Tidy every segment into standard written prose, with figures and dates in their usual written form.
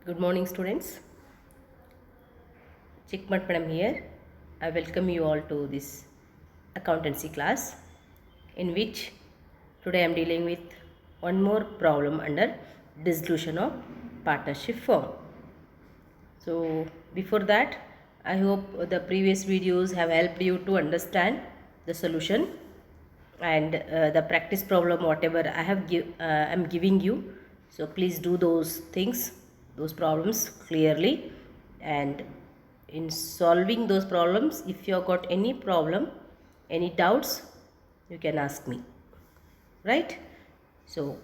Good morning, students. Chickmat Madam here. I welcome you all to this accountancy class, in which today I am dealing with one more problem under dissolution of partnership firm. So before that, I hope the previous videos have helped you to understand the solution and the practice problem whatever I'm giving you. So please do those things, those problems clearly, and in solving those problems, if you have got any problem, any doubts, you can ask me, right? So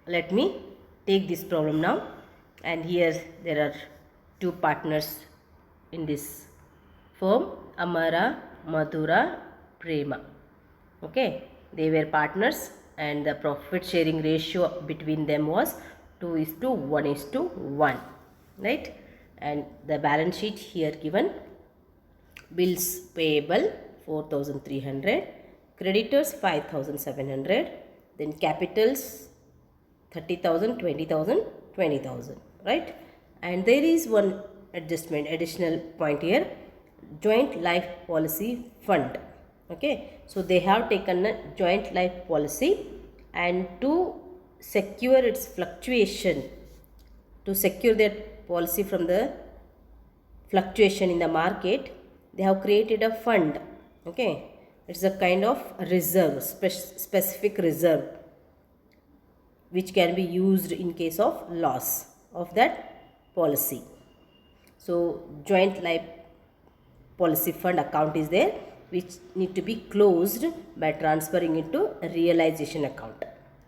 let me take this problem now, and here there are two partners in this firm, Amara, Madhura, Prema. Okay, they were partners and the profit sharing ratio between them was 2:1:1, right? And the balance sheet here given: bills payable 4,300, creditors 5,700, then capitals 30,000, 20,000, 20,000, right? And there is one additional point here: joint life policy fund. Okay, so they have taken a joint life policy, and to secure its fluctuation, to secure their policy from the fluctuation in the market, they have created a fund. Okay, it's a kind of reserve, specific reserve, which can be used in case of loss of that policy. So joint life policy fund account is there, which need to be closed by transferring into a realization account.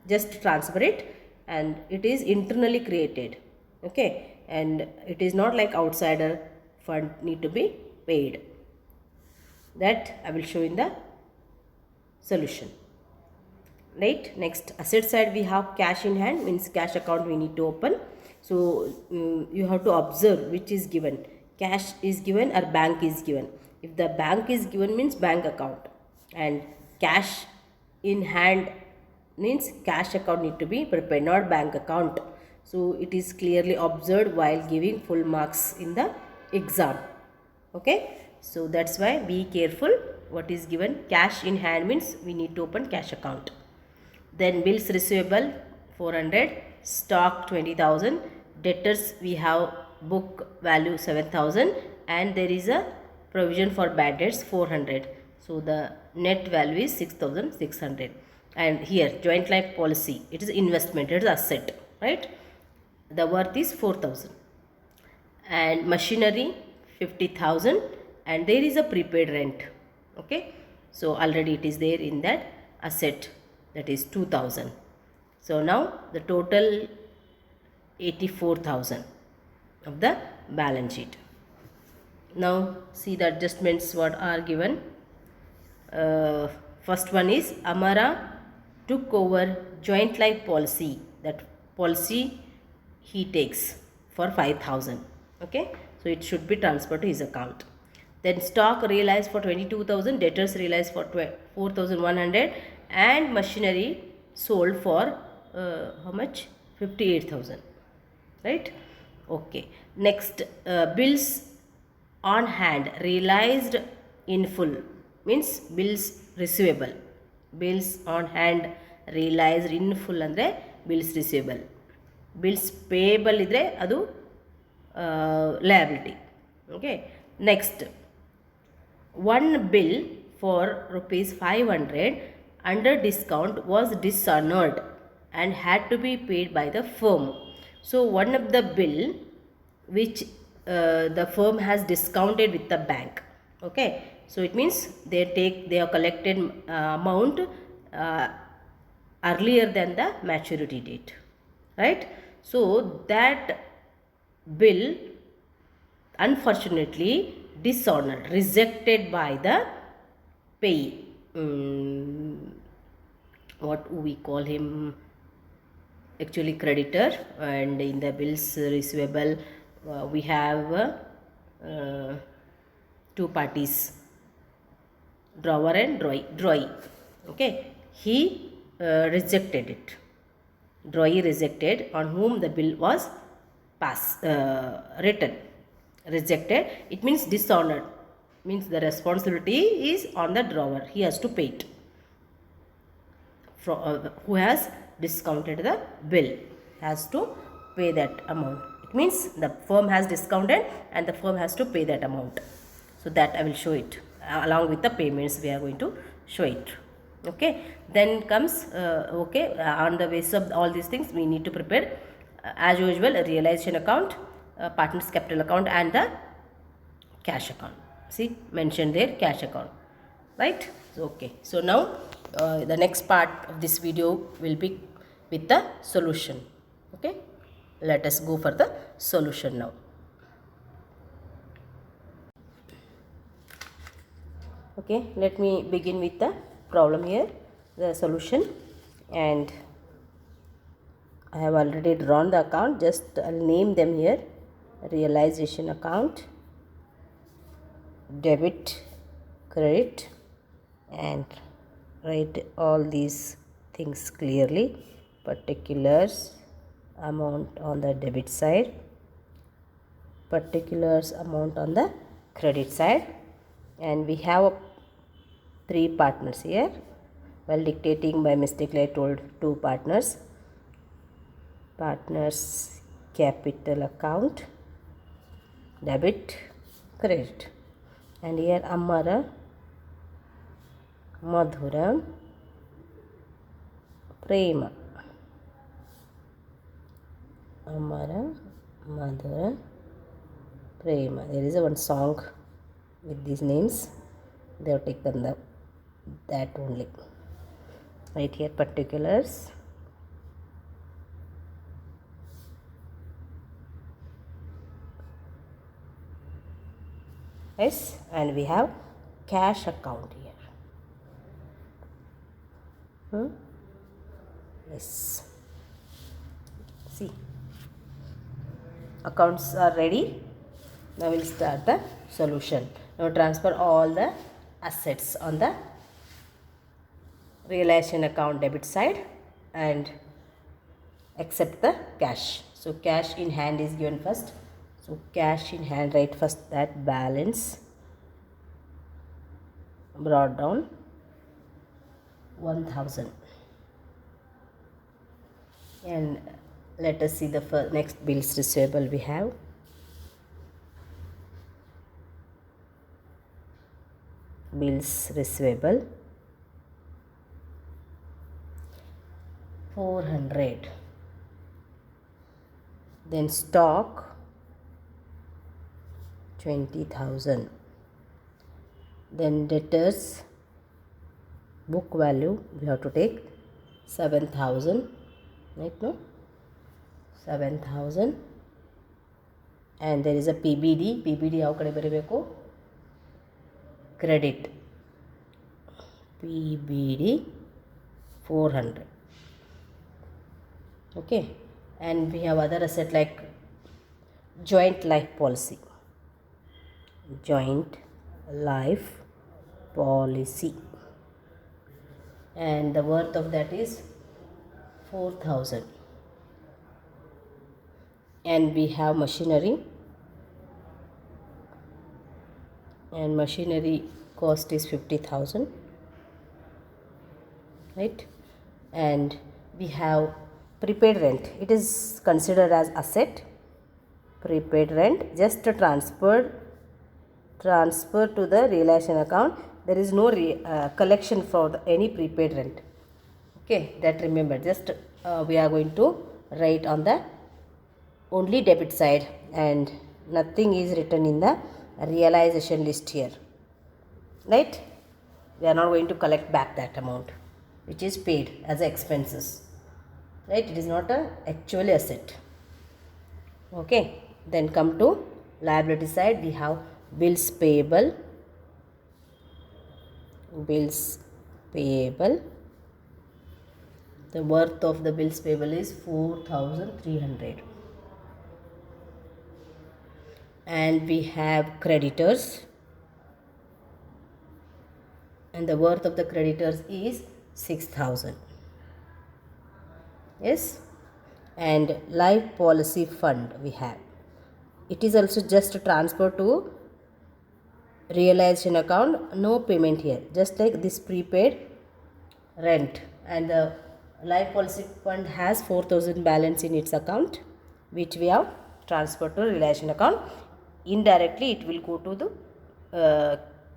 Just transfer it, and it is internally created. Okay, and it is not like outsider fund need to be paid. That I will show in the solution. Right, next asset side we have cash in hand, means cash account we need to open. So you have to observe which is given, cash is given or bank is given. If the bank is given, means bank account, and cash in hand means cash account need to be prepared, not bank account. So it is clearly observed while giving full marks in the exam. Okay, so that's why be careful what is given. Cash in hand means we need to open cash account. Then bills receivable 400, stock 20,000, debtors we have book value 7,000, and there is a provision for bad debts 400. So the net value is 6,600. And here joint life policy, it is investment, it is asset, right? The worth is 4,000. And machinery 50,000, and there is a prepaid rent. Okay, so already it is there in that asset, that is 2,000. So now the total 84,000 of the balance sheet. Now see the adjustments what are given. First one is Amara took over joint life policy. That policy he takes for 5,000. Okay, so it should be transferred to his account. Then stock realized for 22,000, debtors realized for 4,100, and machinery sold for how much? 58,000, right? Okay, next bills on hand realized in full, means bills receivable. Bills on hand realized in full andre bills receivable. Bills payable idre adu liability. Okay, next one bill for rupees 500 under discount was dishonored and had to be paid by the firm. So one of the bill which the firm has discounted with the bank. Okay, so it means they have collected amount earlier than the maturity date, right? So that bill unfortunately dishonored, rejected by the payee. What we call him, actually creditor, and in the bills receivable we have two parties, drawer and drawee. Okay, he rejected it. Drawee rejected, on whom the bill was written. Rejected, it means dishonored, means the responsibility is on the drawer, he has to pay it. Who has discounted the bill has to pay that amount. It means the firm has discounted and the firm has to pay that amount. So that I will show it along with the payments, we are going to show it. Okay, then comes on the basis of all these things we need to prepare as usual a realization account, partners capital account and the cash account. See, mentioned there cash account, right? So, okay, so now the next part of this video will be with the solution. Okay, let us go for the solution now. Okay, let me begin with the problem here, the solution, and I have already drawn the account. Just I'll name them here: realization account, debit, credit, and write all these things clearly. Particulars, amount on the debit side, particulars, amount on the credit side, and we have 3 partners here. While dictating by mistake I told 2 partners. Partners capital account, debit, credit, and here Amara, Madhura, Prema. Amara, Madhura, Prema. There is one song with these names. They have taken that only. Right here, particulars. Yes, and we have cash account here. Yes. See, accounts are ready. Now we'll start the solution. Now transfer all the assets on the realization account debit side and accept the cash. So cash in hand is given first. So cash in hand, write first that balance brought down 1000. And let us see the next bills receivable we have. Bills receivable 400. Then stock 20,000. Then debtors book value we have to take 7,000, right? No, 7,000. And there is a PBD how kade baribeku? Credit PBD 400. Okay, and we have other asset like joint life policy. Joint life policy, and the worth of that is 4,000. And we have machinery, and machinery cost is 50,000, right? And we have prepaid rent. It is considered as asset. Prepaid rent, just transfer to the realization account. There is no collection for any prepaid rent. Okay, that remember. Just we are going to write on the only debit side, and nothing is written in the realization list here, right? We are not going to collect back that amount which is paid as expenses, right? It is not a actual asset. Okay, then come to liability side. We have bills payable. The worth of the bills payable is 4,300. And we have creditors, and the worth of the creditors is 6,000. Yes, and life policy fund we have. It is also just transfer to realization account, no payment here, just like this prepaid rent. And the life policy fund has 4,000 balance in its account, which we have transferred to realization account. Indirectly it will go to the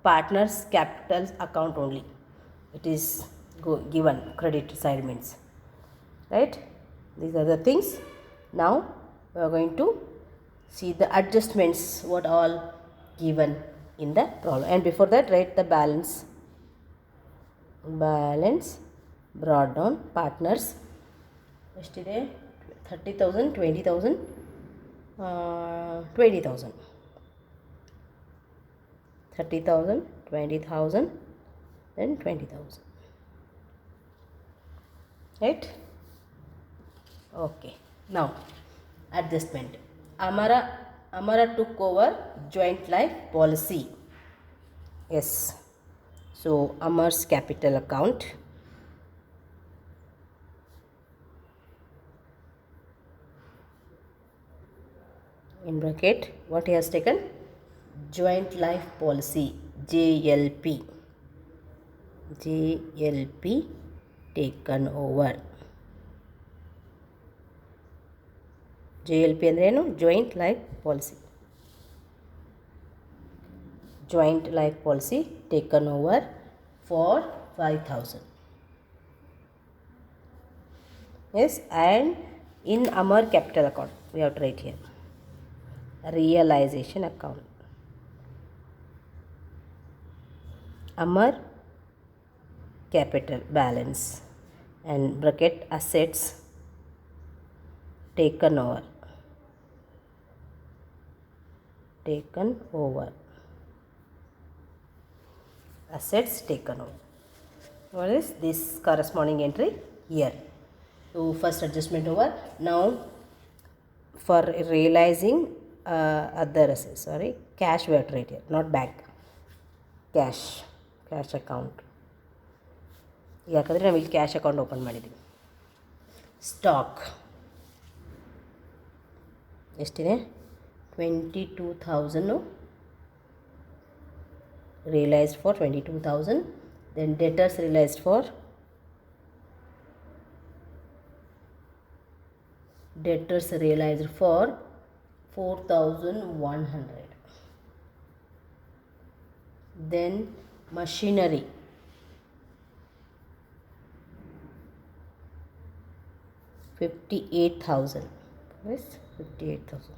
partner's capital account only. It is given credit side means, right? These are the things. Now we are going to see the adjustments what all given in the problem, and before that write the balance brought down partners yesterday 30,000 20,000 20,000 30,000 20,000 then 20,000, right? Okay, now adjustment. Amara took over joint life policy. Yes, so Amar's capital account, in bracket what he has taken, joint life policy, JLP taken over. JLP ಅಂದ್ರೇನು? joint life policy taken over for 5,000. Yes, and in Amar capital account we have to write here realization account. Amar capital balance and bracket assets taken over. Assets taken over. What is this corresponding entry here? So first adjustment over. Now for realizing other assets, cash we have to write here, not bank. Cash account. ಯಾಕಂದರೆ ನಾವು ಇಲ್ಲಿ cash account open ಮಾಡಿದ್ದೀವಿ. Stock ಎಷ್ಟಿದೆ? 22,000 realized for 22,000. Then debtors realized for 4,100. Then machinery 58,000. Yes, 58,000.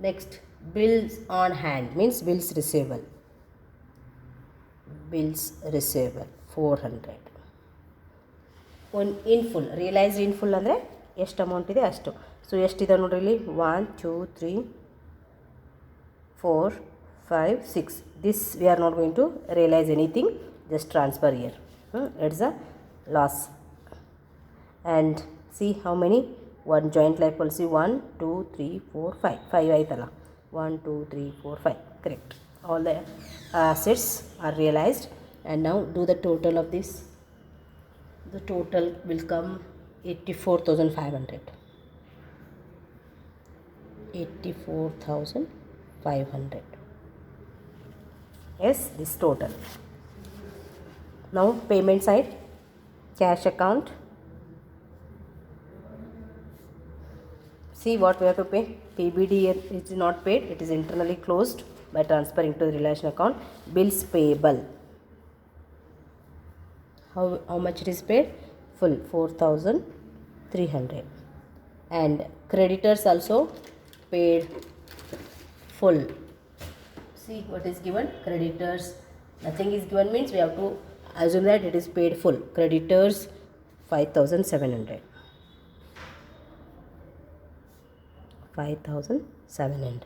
Next, bills on hand means bills receivable. 400. In full, realized in full ಅಂದರೆ ಎಷ್ಟು amount ಇದೆ ಅಷ್ಟು. So ಎಷ್ಟಿದೆ ನೋಡ್ರಿ ಇಲ್ಲಿ 1 2 3 4 5 6. This we are not going to realize anything, just transfer here. It's a loss. And see how many? One joint life policy 1 2 3 4 5 ಆಯ್ತಲ್ಲ. 1 2 3 4 5 correct. All the assets are realized. And now do the total of this. The total will come 84,500. 84,500. Yes, this total. Now payment side, cash account. See what we have to pay. PBD is not paid, it is internally closed by transferring to the relation account. Bills payable. How much it is paid? Full 4,300. And creditors also paid full. See what is given? Creditors, nothing is given means we have to assume that it is paid full. Creditors 5,700. 5,700.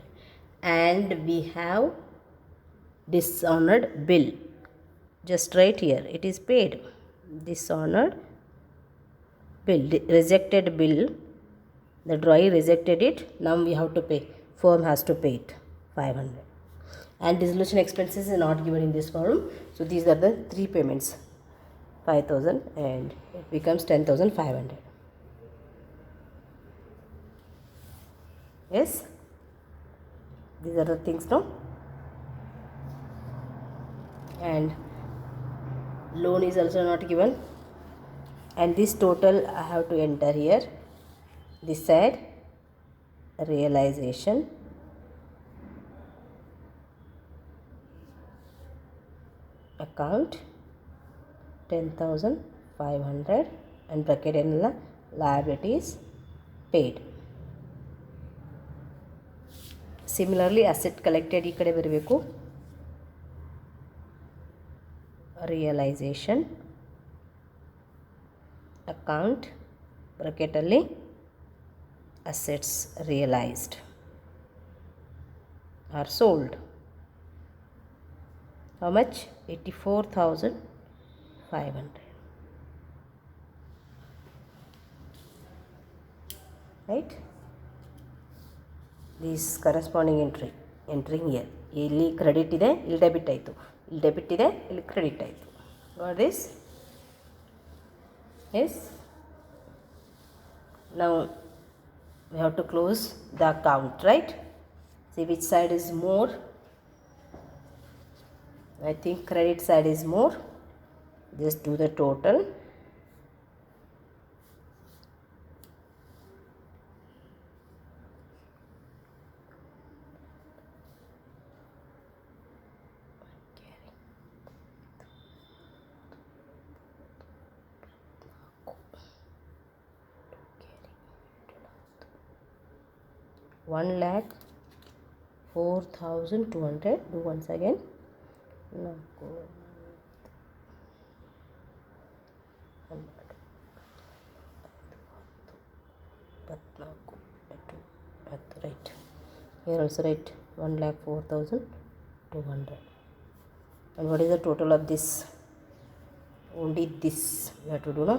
And we have dishonored bill. Just right here, it is paid. Dishonored bill, rejected bill. The drawee rejected it. Now we have to pay. Firm has to pay it 500. And dissolution expenses is not given in this form. So these are the three payments. 5,000 and it becomes 10,500. Yes, these are the things now. And loan is also not given, and this total I have to enter here. This side realization account 10,500 and bracket in liabilities paid. Similarly asset collected ಈ ಕಡೆ ಬರಬೇಕು. realization account bracket ಅಲ್ಲಿ assets realized are sold. How much? 84,500. Right? This corresponding entering here. ಇಲ್ಲಿ credit ಇದೆ, ಇಲ್ಲಿ debit ಆಯಿತು, ಇಲ್ಲಿ debit ಇದೆ, ಇಲ್ಲಿ ಕ್ರೆಡಿಟ್ ಆಯಿತು. Got this? Yes. Now we have to close the account, right? See which side is more. I think credit side is more. Just do the total. One lakh 4,200. Do once again. Right. Here also write 1,04,200. And what is the total of this? Only this we have to do, no?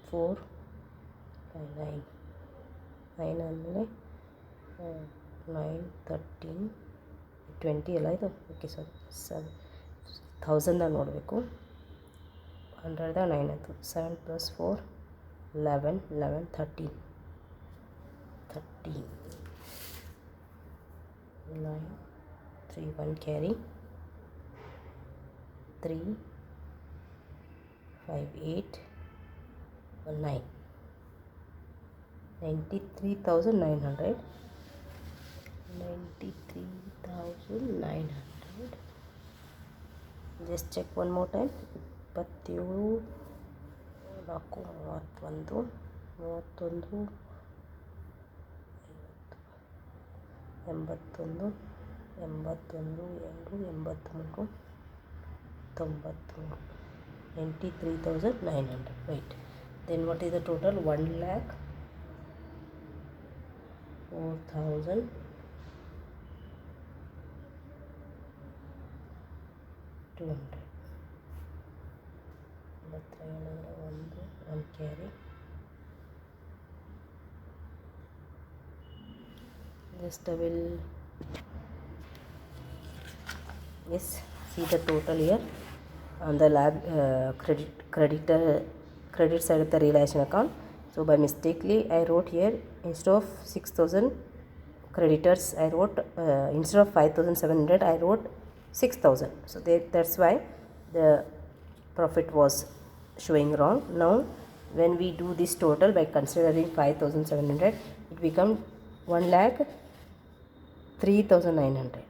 4 5 9 ಆದಮೇಲೆ 9 13 20 ಎಲ್ಲ ಇದು. Okay sir 1000 ನೋಡಬೇಕು. 100 9 ಆಯಿತು. 7 + 4 11 11 13 9 3 1 carry 3 5 8 9 93,900. 93,900. Just check one more time. 27 4 31 31 81 81 2 83 93,900. Right. Then what is the total? 1,04,200. One carry. Just I will, yes, see the total here on the credit side of the realization account. So by mistakenly I wrote here, instead of 6,000 creditors I wrote, instead of 5,700 I wrote 6,000. So that's why the profit was showing wrong. Now when we do this total by considering 5,700, it becomes 1,03,900.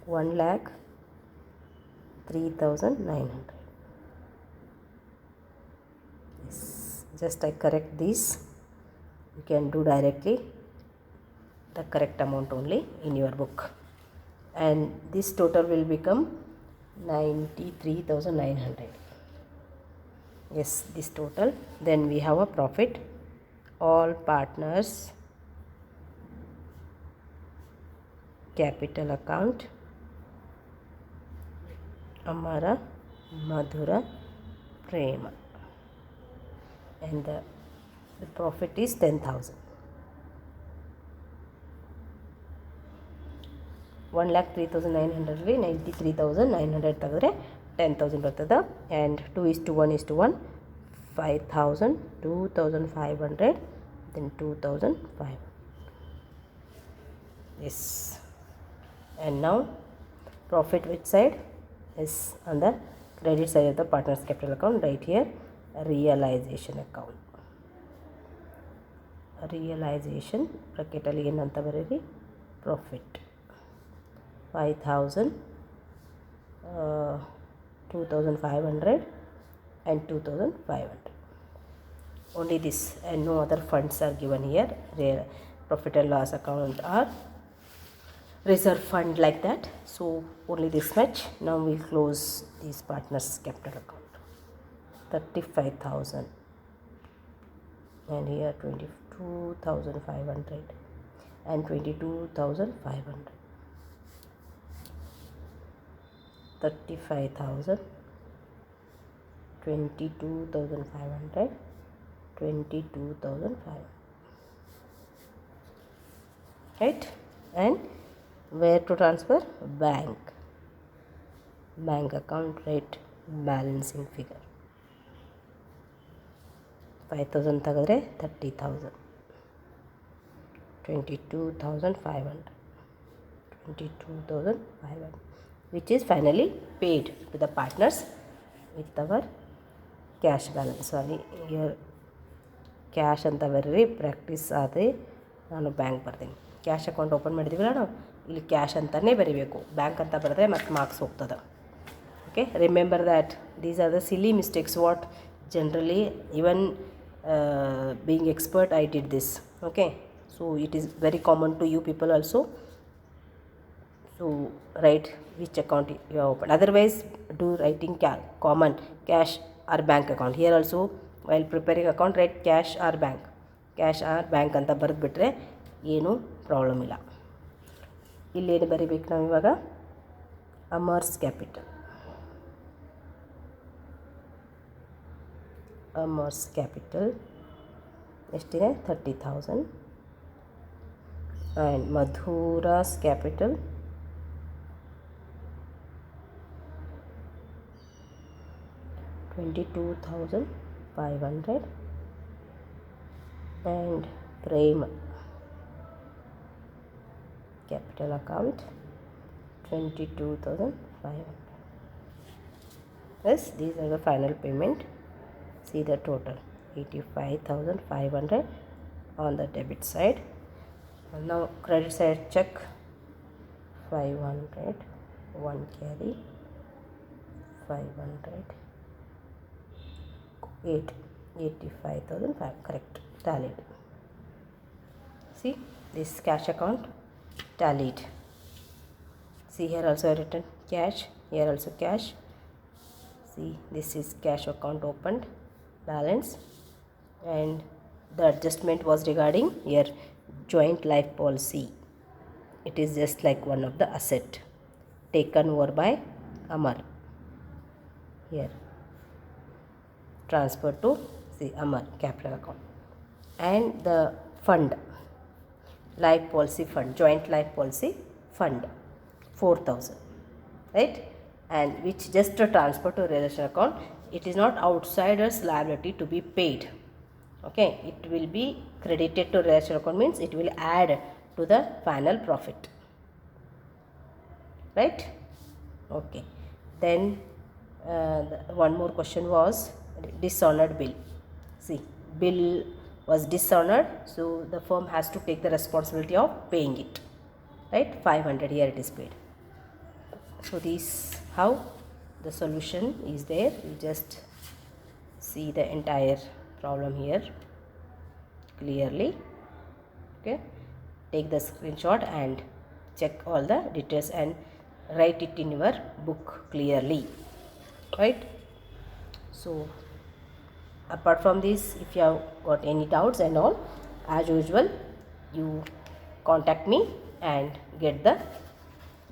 1,03,900. Yes. Just I correct this. You can do directly the correct amount only in your book, and this total will become 93,900. Yes, this total. Then we have a profit. All partners capital account Amara Madhura Prema, and the profit is 10,000. 1,03,900 93,900 ತೆಗೆದ್ರೆ 10,000 ಬರ್ತದೆ. And 2:1:1 5,000 2,500 then 2,500. Yes, and now profit which side is on the credit side of the partners capital account. Right here, realization account. Realization bracket ಅಲ್ಲಿ ಏನಂತ ಬರೀರಿ, profit 5,000 2,500 and 2,500. Only this and no other funds are given here. Profit and loss account or reserve fund like that. So only this much. Now we'll close these partners capital account. 35,000 and here 22,500 and 22,500. 35,000 22,500 22,500, right? And where to transfer? Bank account, right? Balancing figure 5,000 ತೆಗೆದ್ರೆ 30,000 22,500 22,500, which is finally paid to the partners with our cash balance. Sorry, here cash ಅಂತ ಬರ್ರಿ, practice ಆದರೆ ನಾನು bank ಬರ್ತೀನಿ. Cash account open ಮಾಡಿದ್ದೀವಲ್ಲ ನಾವು, ಇಲ್ಲಿ cash ಅಂತಲೇ ಬರೀಬೇಕು. ಬ್ಯಾಂಕ್ ಅಂತ ಬರೆದ್ರೆ ಮತ್ತು ಮಾರ್ಕ್ಸ್ ಹೋಗ್ತದೆ. Okay, remember that these are the silly mistakes what generally even being expert I did this. Okay, so it is very common to you people also. So write which account you have opened. Otherwise do writing common cash or bank account. Here also while preparing account write cash or bank ಅಂತ ಬರೆದ್ಬಿಟ್ರೆ ಏನೂ problem ಇಲ್ಲ. ಇಲ್ಲೇನು ಬರೀಬೇಕು ನಾವು ಇವಾಗ? Amar's capital ಎಷ್ಟಿದೆ? 30,000. And Madhura's capital 22,500 and Prem capital account 22,500. Yes, these are the final payment. See the total 85,500 on the debit side. And now credit side check 500 1 carry 500 85,500, correct, tallied. See this cash account tallied. See here also written cash, here also cash. See this is cash account opened, balance, and the adjustment was regarding here joint life policy. It is just like one of the asset taken over by Amar. Here transfer to Amar capital account, and the fund life policy fund, joint life policy fund 4,000, right? And which just a transfer to relation account. It is not outsiders liability to be paid. Okay, it will be credited to relation account, means it will add to the final profit, right? Okay, then one more question was dishonored bill. See, bill was dishonored, so the firm has to take the responsibility of paying it, right? 500 here it is paid. So this how the solution is there. You just see the entire problem here clearly. Okay, take the screenshot and check all the details and write it in your book clearly, right? So apart from this, if you have got any doubts and all, as usual you contact me and get the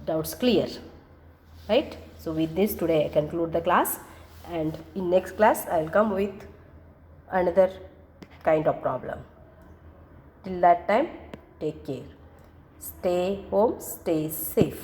doubts clear, right? So with this today I conclude the class, and in next class I will come with another kind of problem. Till that time, take care. Stay home, stay safe.